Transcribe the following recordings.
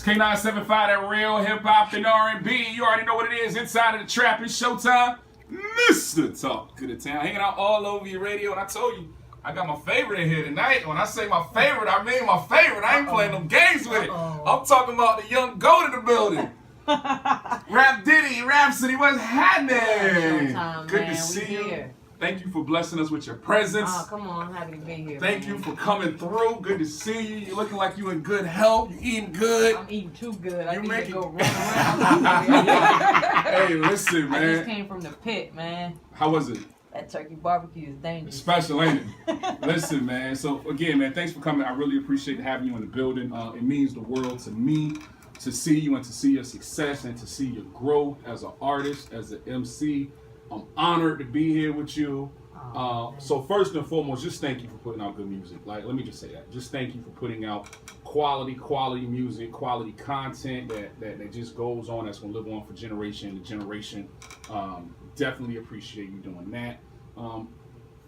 K975, that real hip hop and R&B. You already know what it is. Inside of the Trap and Showtime, Mr. Talk to the Town, hanging out all over your radio. And I told you, I got my favorite in here tonight. When I say my favorite, I mean my favorite. I ain't playing them games with it. I'm talking about the young goat in the building. Rapsody, what's happening? Showtime, good man. to see you. Here. Thank you for blessing us with your presence. Oh, come on. I'm happy to be here. Thank you for coming through. Good to see you. You're looking like you in good health. You eating good. I'm eating too good. I You need make to it- go run around. Hey, listen, I man. just came from the pit, man. How was it? That turkey barbecue is dangerous. Special, ain't it? Listen, man. So again, man, thanks for coming. I really appreciate having you in the building. It means the world to me to see you and to see your success and to see your growth as an artist, as an MC. I'm honored to be here with you. So first and foremost, just thank you for putting out good music. Like, let me just say that. Just thank you for putting out quality music, quality content that just goes on, that's gonna live on for generation to generation. Definitely appreciate you doing that.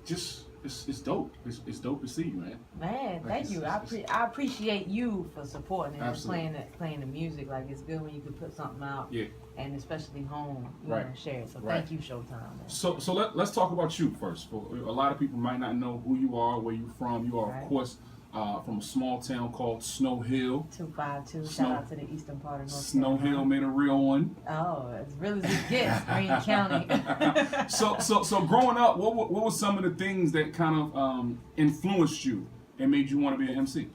It's dope. It's dope to see you, man. Man, thank you. I appreciate you for supporting and playing the music. Like, it's good when you can put something out. Yeah. And especially home, you Right. know, share it. So Right. thank you, Showtime. Man. So let's talk about you first. For a lot of people might not know who you are, where you're from. You are, Right. of course, from a small town called Snow Hill. 252. Snow- Shout out to the eastern part of North Snow Carolina. Hill made a real one. Oh, as real as it gets, Green County. So growing up, what were some of the things that kind of influenced you and made you want to be an MC?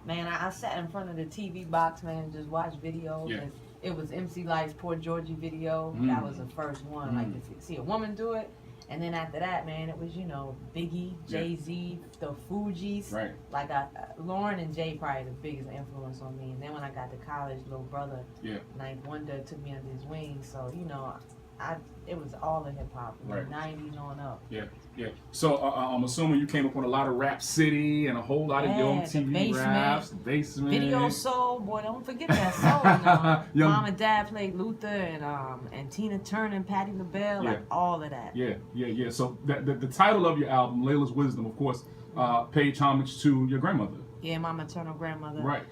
Man, I sat in front of the TV box, man, and just watched videos. Yeah. And it was MC Light's Poor Georgie video. Mm. That was the first one. Like, to see a woman do it. And then after that, man, it was, you know, Biggie, Jay-Z, the Fugees. Right. Like, Lauren and Jay probably the biggest influence on me. And then when I got to college, little brother, Yeah. Ninth Wonder, took me under his wing. So, you know, it was all in hip-hop. From Right. the 90s on up. Yeah. So I'm assuming you came up on a lot of Rapsody and a whole lot of Young The TV Basement. raps, the Basement. Video Soul, boy, don't forget that soul. Young- Mom and Dad played Luther and Tina Turner and Patti LaBelle, like all of that. Yeah. So the title of your album, Laila's Wisdom, of course, paid homage to your grandmother. Yeah, my maternal grandmother. Right.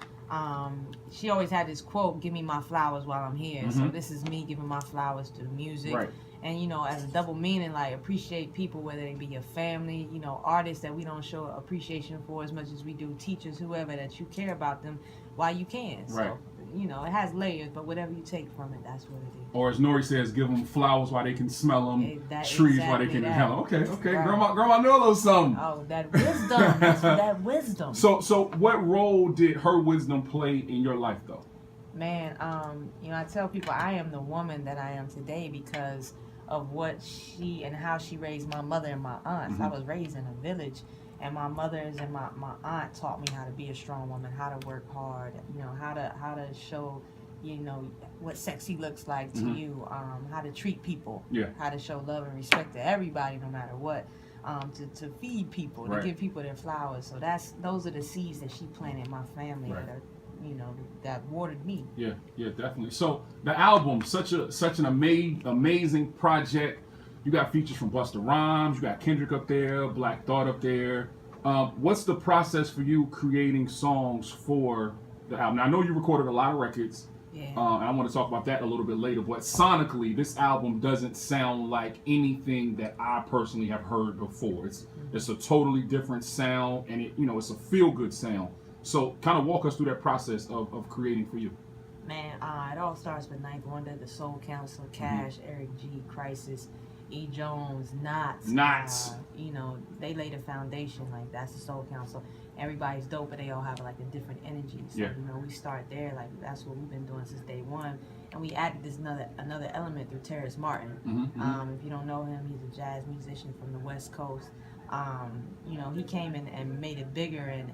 She always had this quote, "Give me my flowers while I'm here." So Mhm. this is me giving my flowers to the music. Right. And, you know, as a double meaning, like, appreciate people, whether they be your family, you know, artists that we don't show appreciation for as much as we do teachers, whoever, that you care about them while you can. So, Right. you know, it has layers, but whatever you take from it, that's what it is. Or as Nori says, give them flowers while they can smell them, That- trees while they exactly can that. inhale 'em. Okay. Right. Grandma knew a little something. Oh, that wisdom. That's that wisdom. So what role did her wisdom play in your life, though? Man, you know, I tell people I am the woman that I am today because of what she and how she raised my mother and my aunts. I was raised in a village, and my mothers and my aunt taught me how to be a strong woman, how to work hard, you know, how to show, you know, what sexy looks like to you, how to treat people, how to show love and respect to everybody no matter what, to feed people, to give people their flowers. So those are the seeds that she planted in my family that are, you know, that watered me. Yeah, definitely. So the album, such an amazing project. You got features from Busta Rhymes, you got Kendrick up there, Black Thought up there. What's the process for you creating songs for the album? Now, I know you recorded a lot of records. Yeah. And I want to talk about that a little bit later. But sonically, this album doesn't sound like anything that I personally have heard before. It's a totally different sound, and it's a feel good sound. So kind of walk us through that process of creating for you. Man, it all starts with Ninth Wonder, the Soul Council, Cash, Eric G, Crisis, E. Jones, Knots. You know, they laid a foundation. Like, that's the Soul Council. Everybody's dope, but they all have like a different energy. So, you know, we start there. Like, that's what we've been doing since day one. And we added this another element through Terrence Martin. If you don't know him, he's a jazz musician from the West Coast. You know, he came in and made it bigger and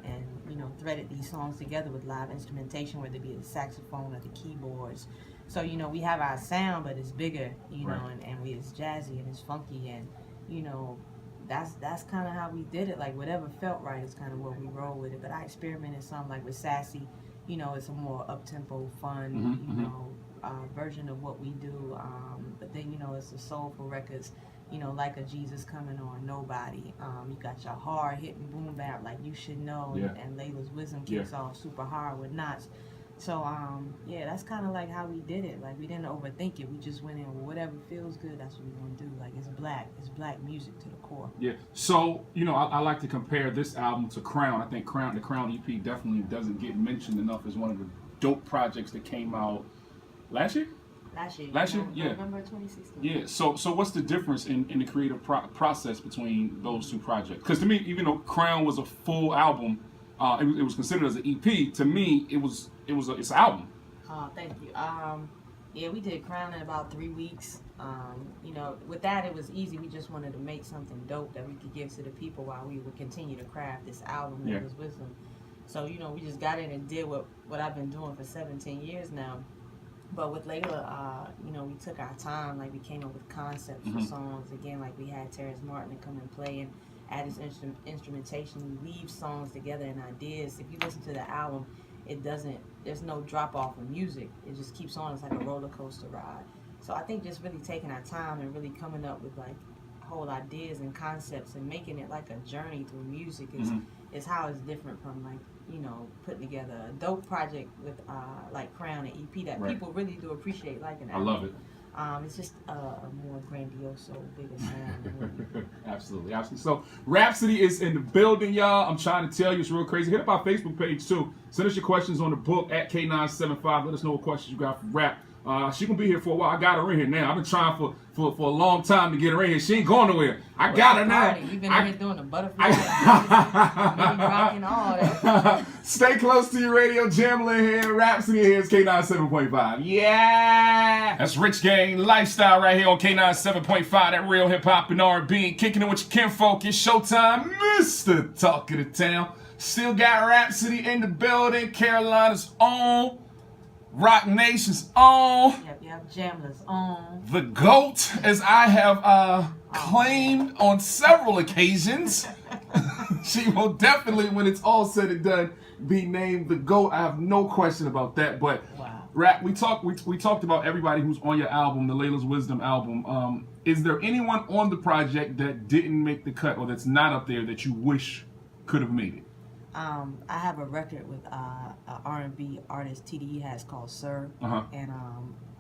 you know, threaded these songs together with live instrumentation, whether it be the saxophone or the keyboards. So, you know, we have our sound, but it's bigger, you know, and it's jazzy and it's funky, and, you know, that's kind of how we did it. Like, whatever felt right is kind of what we roll with it. But I experimented some, like with Sassy, you know, it's a more up-tempo, fun, Mm-hmm, you know, version of what we do. But then, you know, it's the soulful records, you know, like a Jesus Coming or Nobody. You got your hard-hitting boom bap like You Should Know, Yeah. and Layla's Wisdom kicks off super hard with knots. So, yeah, that's kind of like how we did it. Like, we didn't overthink it. We just went in, well, whatever feels good, that's what we're going to do. Like, it's black music to the core. Yeah. So, you know, I like to compare this album to Crown. I think the Crown EP definitely doesn't get mentioned enough as one of the dope projects that came out last year? Last year? Yeah. November 2016. Yeah. So what's the difference in the creative process between those two projects? Because to me, even though Crown was a full album, it was considered as an EP. To me, it's an album. Oh, thank you. Yeah, we did Crown in about 3 weeks. You know, with that, it was easy. We just wanted to make something dope that we could give to the people while we would continue to craft this album that was Wisdom. So, you know, we just got in and did what I've been doing for 17 years now. But with Laila, you know, we took our time. Like, we came up with concepts for songs. Again, like, we had Terrence Martin to come and play and add his instrumentation. We weave songs together and ideas. If you listen to the album, there's no drop off in music. It just keeps on. It's like a roller coaster ride. So I think just really taking our time and really coming up with like whole ideas and concepts and making it like a journey through music is how it's different from like, you know, putting together a dope project with like Crown and EP that people really do appreciate liking. I love it. It's just a more grandiose, bigger sound. Absolutely. So Rapsody is in the building, y'all. I'm trying to tell you, it's real crazy. Hit up our Facebook page too. Send us your questions on the book at K975. Let us know what questions you got for Rap. She gonna be here for a while. I got her in here now. I've been trying for a long time to get her in here. She ain't going nowhere. I got her now. You've been in here doing the butterfly, rocking all that. Stay close to your radio. Jamlin here. Rapsody here. It's K97.5. Yeah, that's Rich Gang Lifestyle right here on K97.5. That real hip hop and R&B. Kicking it with your kinfolk. It's Showtime, Mr. Talk of the Town. Still got Rapsody in the building. Carolina's on. Rock Nation's on. Yep, Jamla's on. The GOAT, as I have claimed on several occasions. She will definitely, when it's all said and done, be named the GOAT. I have no question about that. But wow. Rap, we talked about everybody who's on your album, the Layla's Wisdom album. Is there anyone on the project that didn't make the cut or that's not up there that you wish could have made it? I have a record with a R&B artist TDE has called Sir, and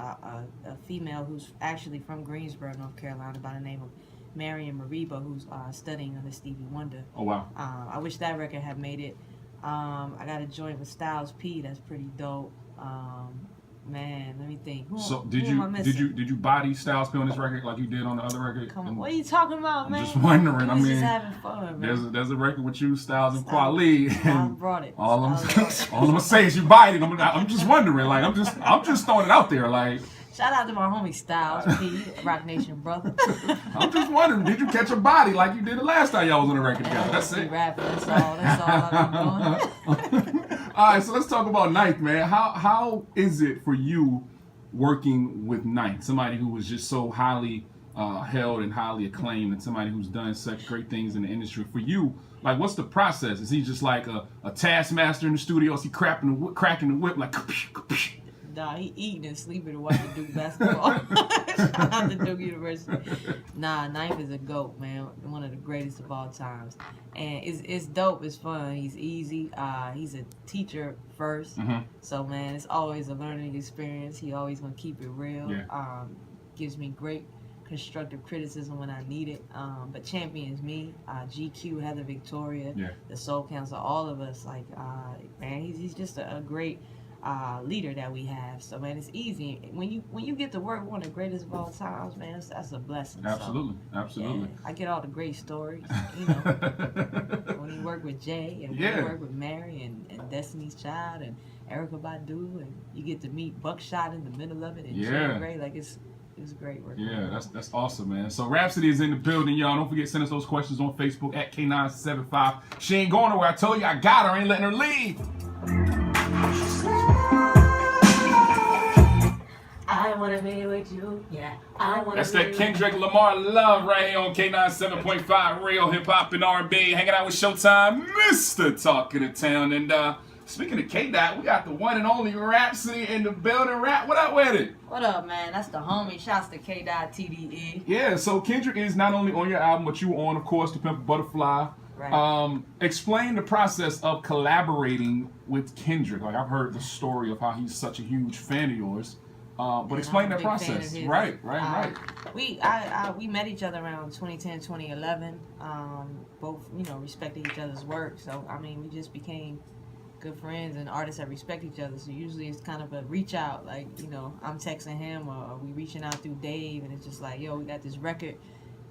a female who's actually from Greensboro, North Carolina, by the name of Marion Mariba, who's studying under Stevie Wonder. Oh wow! I wish that record had made it. I got a joint with Styles P that's pretty dope. Man, let me think. So did you body Styles P on this record like you did on the other record? Come on, what are you talking about, man? I'm just wondering. I mean, just having fun, man. There's a record with you, Styles and Kweli. I brought it. All I'm gonna say is you bodied. I'm just wondering. Like I'm just throwing it out there. Like shout out to my homie Styles P, Rock Nation brother. I'm just wondering, did you catch a body like you did the last time y'all was on the record together? That's it. Rapping. That's all I've been doing. All right, so let's talk about Ninth, man. How is it for you working with Ninth, somebody who was just so highly held and highly acclaimed, and somebody who's done such great things in the industry? For you, like, what's the process? Is he just like a taskmaster in the studio? Is he cracking the whip like? Nah, he eating and sleeping while you do basketball. Shout out to Duke University. Nah, Ninth is a GOAT, man. One of the greatest of all times. And it's dope. It's fun. He's easy. He's a teacher first. So, man, it's always a learning experience. He always going to keep it real. Yeah. Gives me great constructive criticism when I need it. But champions me. GQ, Heather Victoria, the Soul Council, all of us. Like, man, he's just a great leader that we have. So man, it's easy when you get to work with one of the greatest of all times, man. That's a blessing. Absolutely. Yeah, I get all the great stories, you know. When you work with Jay and when you work with Mary and Destiny's Child and Erykah Badu, and you get to meet Buckshot in the middle of it and Jay Gray, like it's great work. Yeah, that's awesome, man. So Rapsody is in the building, y'all. Don't forget to send us those questions on Facebook at K975. She ain't going nowhere. I told you I got her. I ain't letting her leave. I wanna be with you, yeah. That's that Kendrick Lamar love right here on K97.5, real hip hop and R&B. Hanging out with Showtime, Mr. Talk of the Town. And Speaking of K-Dot, we got the one and only Rapsody in the building. Rap, what up with it? What up, man? That's the homie. Shouts to K-Dot TDE. Yeah, so Kendrick is not only on your album, but you were on, of course, To Pimp a Butterfly. Right. Explain the process of collaborating with Kendrick. Like, I've heard the story of how he's such a huge fan of yours. But explain that process. Right. We met each other around 2010, 2011. Both, respected each other's work. So, I mean, we just became good friends and artists that respect each other. So usually it's kind of a reach out, like, I'm texting him or we reaching out through Dave, and it's just like, yo, we got this record,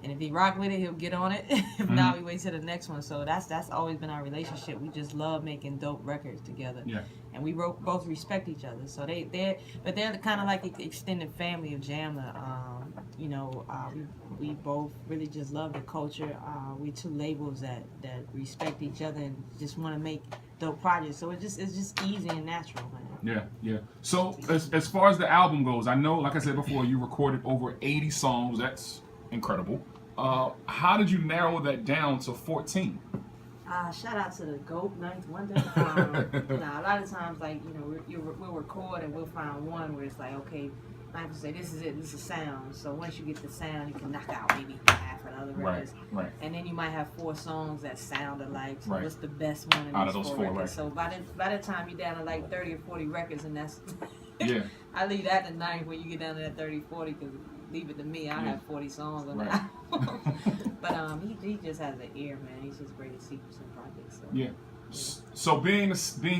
and if he rock with it, he'll get on it. If not, we wait till the next one. So that's always been our relationship. We just love making dope records together. Yeah. And we both respect each other. So they're kind of like the extended family of Jamla. We both really just love the culture. We two labels that respect each other and just want to make dope projects. So it's just easy and natural, man. Yeah. So as far as the album goes, I know, like I said before, you recorded over 80 songs. That's incredible. How did you narrow that down to 14? Shout out to the GOAT, Ninth Wonder. A lot of times, like, we'll record and we'll find one where it's like, okay, I have to say, this is it, this is sound. So once you get the sound, you can knock out maybe half of the other records. Right. And then you might have 4 songs that sound alike. So what's the best one in out of those 4 records? So by the time you're down to like 30 or 40 records, and that's yeah. I leave that to 9 when you get down to that 30, 40, because leave it to me, I have 40 songs on that. But he just has an ear, man. He's just great at sequencing projects. So. Yeah. So being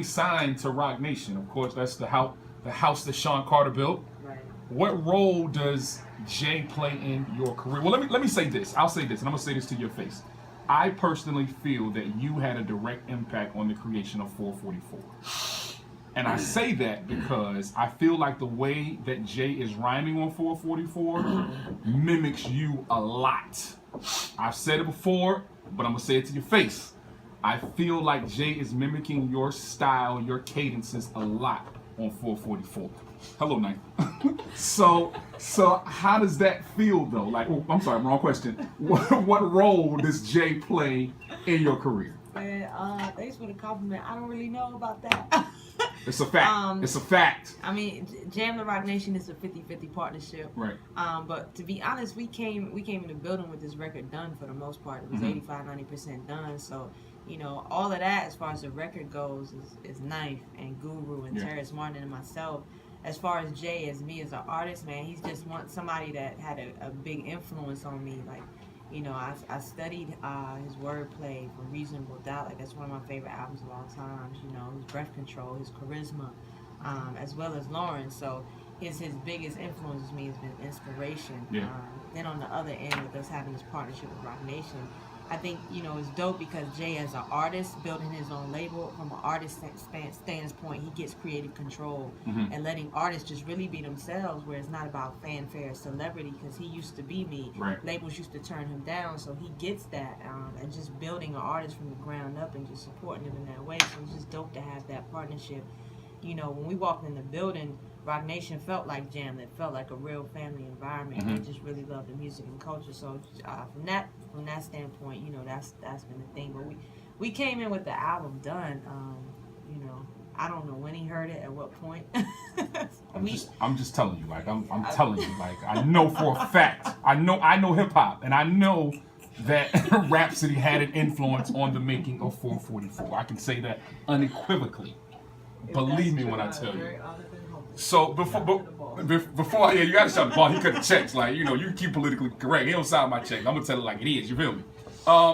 signed to Roc Nation, of course, that's the house that Sean Carter built. Right. What role does Jay play in your career? Well, let me say this. I'll say this, and I'm gonna say this to your face. I personally feel that you had a direct impact on the creation of 444. And I say that because I feel like the way that Jay is rhyming on 444 mimics you a lot. I've said it before, but I'm gonna say it to your face. I feel like Jay is mimicking your style, your cadences a lot on 444. Hello, Knife. So how does that feel though? Like, oh, I'm sorry, wrong question. What role does Jay play in your career? Man, thanks for the compliment. I don't really know about that. It's a fact. It's a fact. I mean, Jam the Roc Nation is a 50-50 partnership. Right. But to be honest, we came in the building with this record done for the most part. It was 85-90% done. So, all of that as far as the record goes is Knife and Guru and Terrence Martin and myself. As far as Jay, as me as an artist, man, he's just somebody that had a big influence on me. Like, I studied his wordplay for Reasonable Doubt. Like, that's one of my favorite albums of all time. His breath control, his charisma, as well as Lawrence. So his biggest influence with me has been inspiration. Yeah. Then on the other end, with us having this partnership with Roc Nation, I think, it's dope because Jay, as an artist, building his own label, from an artist standpoint, he gets creative control and letting artists just really be themselves, where it's not about fanfare or celebrity, because he used to be me. Right. Labels used to turn him down, so he gets that, and just building an artist from the ground up and just supporting him in that way. So it's just dope to have that partnership. When we walked in the building, Roc Nation felt like Jam. It felt like a real family environment. I just really love the music and culture. So from that standpoint, that's been the thing. But we came in with the album done. I don't know when he heard it, at what point. I'm just telling you, like I'm telling you, like I know for a fact. I know hip hop, and I know that Rapsody had an influence on the making of 444. I can say that unequivocally. Believe me when I tell you. So before, you gotta shut the ball. He cut the checks, like you keep politically correct. He don't sign my check. I'm gonna tell it like it is. You feel me?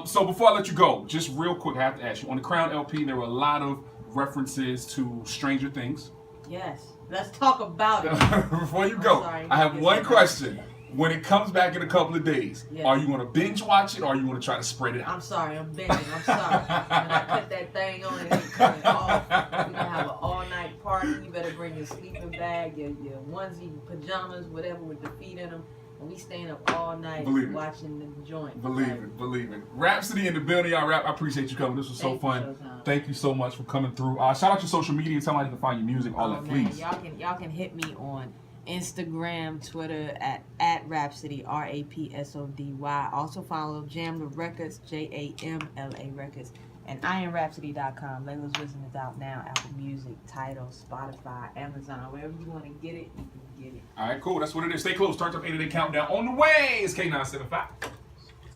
So before I let you go, just real quick, I have to ask you. On the Crown LP, there were a lot of references to Stranger Things. Yes, let's talk about it. Before you go, I have one question. When it comes back in a couple of days, are you gonna binge watch it or are you gonna try to spread it out? I'm sorry, I'm binging. I'm sorry. When I cut that thing on, it ain't coming off. We're gonna have an all-night party. You better bring your sleeping bag, your onesie, pajamas, whatever, with the feet in them. And we staying up all night watching the joint. Believe it. Rhapsody in the building, y'all. I appreciate you coming. This was so fun. Thank you so much for coming through. Shout out your social media. Tell me how you can find your music, all that, please. Y'all can hit me on Instagram, Twitter at Rapsody, Rapsody. Also follow Jamla Records, Jamla Records. And IamRhapsody.com. Laila's Wisdom is out now. Apple Music, Tidal, Spotify, Amazon. Wherever you want to get it, you can get it. All right, cool. That's what it is. Stay close. Start up 8 of the countdown on the way. It's K975.